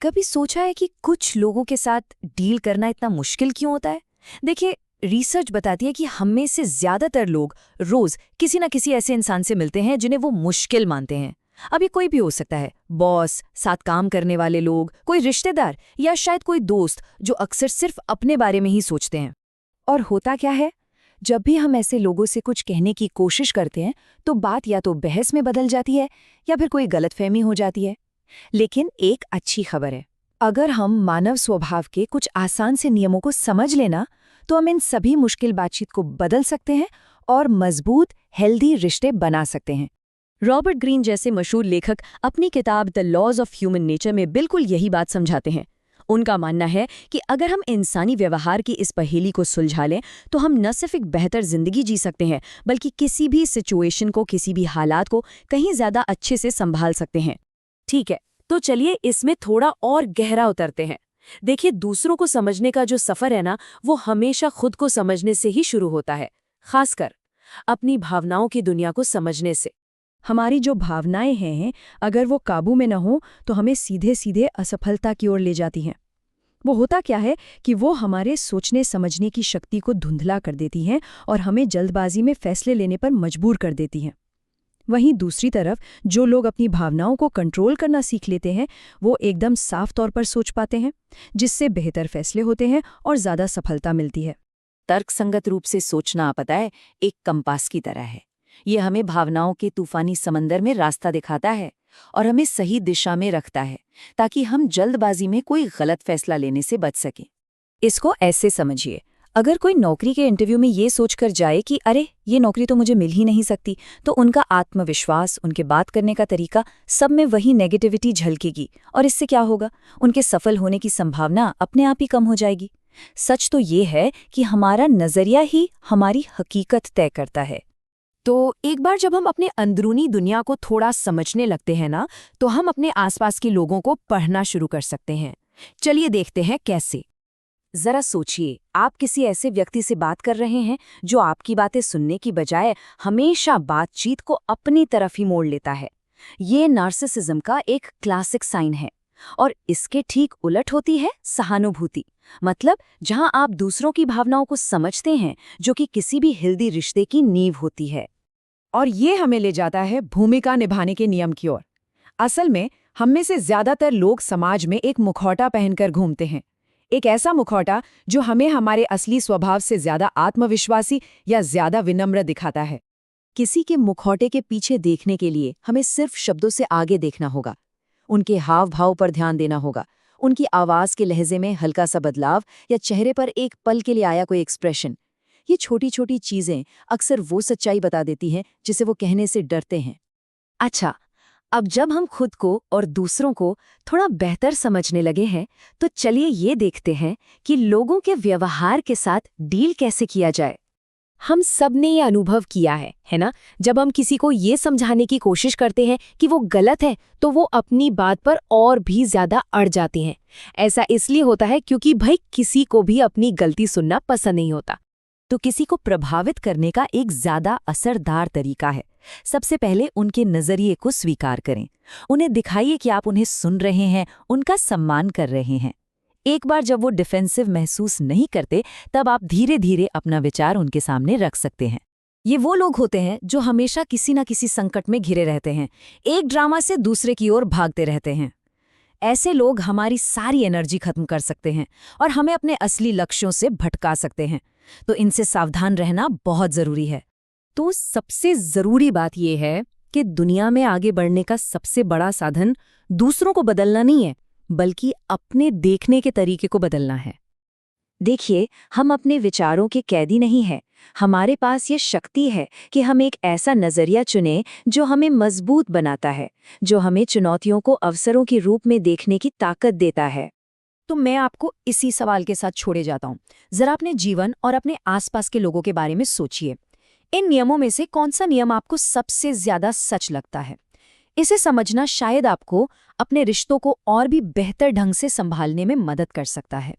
कभी सोचा है कि कुछ लोगों के साथ डील करना इतना मुश्किल क्यों होता है? देखिए, रिसर्च बताती है कि हम में से ज्यादातर लोग रोज किसी न किसी ऐसे इंसान से मिलते हैं जिन्हें वो मुश्किल मानते हैं। अब ये कोई भी हो सकता है, बॉस, साथ काम करने वाले लोग, कोई रिश्तेदार या शायद कोई दोस्त जो अक्सर सिर्फ अपने बारे में ही सोचते हैं। और होता क्या है, जब भी हम ऐसे लोगों से कुछ कहने की कोशिश करते हैं तो बात या तो बहस में बदल जाती है या फिर कोई गलतफहमी हो जाती है। लेकिन एक अच्छी खबर है, अगर हम मानव स्वभाव के कुछ आसान से नियमों को समझ लेना तो हम इन सभी मुश्किल बातचीत को बदल सकते हैं और मजबूत, हेल्दी रिश्ते बना सकते हैं। रॉबर्ट ग्रीन जैसे मशहूर लेखक अपनी किताब the laws of human nature में बिल्कुल यही बात समझाते हैं। उनका मानना है कि अगर हम इंसानी व्यवहार की इस पहेली को सुलझा लें तो हम न सिर्फ एक बेहतर जिंदगी जी सकते हैं, बल्कि किसी भी सिचुएशन को, किसी भी हालात को कहीं ज्यादा अच्छे से संभाल सकते हैं। ठीक है, तो चलिए इसमें थोड़ा और गहरा उतरते हैं। देखिए, दूसरों को समझने का जो सफर है ना, वो हमेशा खुद को समझने से ही शुरू होता है, खासकर अपनी भावनाओं की दुनिया को समझने से। हमारी जो भावनाएं हैं, अगर वो काबू में न हो तो हमें सीधे सीधे असफलता की ओर ले जाती हैं। वो होता क्या है कि वो हमारे सोचने समझने की शक्ति को धुंधला कर देती हैं और हमें जल्दबाजी में फैसले लेने पर मजबूर कर देती हैं। वहीं दूसरी तरफ जो लोग अपनी भावनाओं को कंट्रोल करना सीख लेते हैं, वो एकदम साफ तौर पर सोच पाते हैं, जिससे बेहतर फैसले होते हैं और ज़्यादा सफलता मिलती है। तर्कसंगत रूप से सोचना, पता है, एक कंपास की तरह है। ये हमें भावनाओं के तूफानी समंदर में रास्ता दिखाता है और हमें सही दिशा में रखता है, ताकि हम जल्दबाजी में कोई गलत फैसला लेने से बच सकें। इसको ऐसे समझिए, अगर कोई नौकरी के इंटरव्यू में ये सोचकर जाए कि अरे ये नौकरी तो मुझे मिल ही नहीं सकती, तो उनका आत्मविश्वास, उनके बात करने का तरीका, सब में वही नेगेटिविटी झलकेगी और इससे क्या होगा, उनके सफल होने की संभावना अपने आप ही कम हो जाएगी। सच तो ये है कि हमारा नजरिया ही हमारी हकीकत तय करता है। तो एक बार जब हम अपने अंदरूनी दुनिया को थोड़ा समझने लगते हैं ना, तो हम अपने आसपास के लोगों को पढ़ना शुरू कर सकते हैं। चलिए देखते हैं कैसे। जरा सोचिए, आप किसी ऐसे व्यक्ति से बात कर रहे हैं जो आपकी बातें सुनने की बजाय हमेशा बातचीत को अपनी तरफ ही मोड़ लेता है। ये नार्सिसिज्म का एक क्लासिक साइन है। और इसके ठीक उलट होती है सहानुभूति, मतलब जहां आप दूसरों की भावनाओं को समझते हैं, जो कि किसी भी हेल्दी रिश्ते की नींव होती है। और ये हमें ले जाता है भूमिका निभाने के नियम की ओर। असल में हम में से ज्यादातर लोग समाज में एक मुखौटा पहनकर घूमते हैं, एक ऐसा मुखौटा जो हमें हमारे असली स्वभाव से ज्यादा आत्मविश्वासी या ज्यादा विनम्र दिखाता है। किसी के मुखौटे के पीछे देखने के लिए हमें सिर्फ शब्दों से आगे देखना होगा, उनके हाव भाव पर ध्यान देना होगा, उनकी आवाज के लहजे में हल्का सा बदलाव या चेहरे पर एक पल के लिए आया कोई एक्सप्रेशन। ये छोटी छोटी चीजें अक्सर वो सच्चाई बता देती हैं जिसे वो कहने से डरते हैं। अच्छा, अब जब हम खुद को और दूसरों को थोड़ा बेहतर समझने लगे हैं, तो चलिए ये देखते हैं कि लोगों के व्यवहार के साथ डील कैसे किया जाए। हम सब ने ये अनुभव किया है ना? जब हम किसी को ये समझाने की कोशिश करते हैं कि वो गलत है, तो वो अपनी बात पर और भी ज्यादा अड़ जाते हैं। ऐसा इसलिए होता है क्योंकि भाई किसी को भी अपनी गलती सुनना पसंद नहीं होता। तो किसी को प्रभावित करने का एक ज्यादा असरदार तरीका है, सबसे पहले उनके नजरिए को स्वीकार करें। उन्हें दिखाइए कि आप उन्हें सुन रहे हैं, उनका सम्मान कर रहे हैं। एक बार जब वो डिफेंसिव महसूस नहीं करते, तब आप धीरे धीरे अपना विचार उनके सामने रख सकते हैं। ये वो लोग होते हैं जो हमेशा किसी न किसी संकट में घिरे रहते हैं, एक ड्रामा से दूसरे की ओर भागते रहते हैं। ऐसे लोग हमारी सारी एनर्जी खत्म कर सकते हैं और हमें अपने असली लक्ष्यों से भटका सकते हैं। तो इनसे सावधान रहना बहुत जरूरी है। तो सबसे जरूरी बात यह है कि दुनिया में आगे बढ़ने का सबसे बड़ा साधन दूसरों को बदलना नहीं है, बल्कि अपने देखने के तरीके को बदलना है। देखिए, हम अपने विचारों के कैदी नहीं हैं। हमारे पास ये शक्ति है कि हम एक ऐसा नजरिया चुनें जो हमें मजबूत बनाता है, जो हमें चुनौतियों को अवसरों के रूप में देखने की ताकत देता है। तो मैं आपको इसी सवाल के साथ छोड़े जाता हूँ। जरा अपने जीवन और अपने आसपास के लोगों के बारे में सोचिए। इन नियमों में से कौन सा नियम आपको सबसे ज्यादा सच लगता है? इसे समझना शायद आपको अपने रिश्तों को और भी बेहतर ढंग से संभालने में मदद कर सकता है।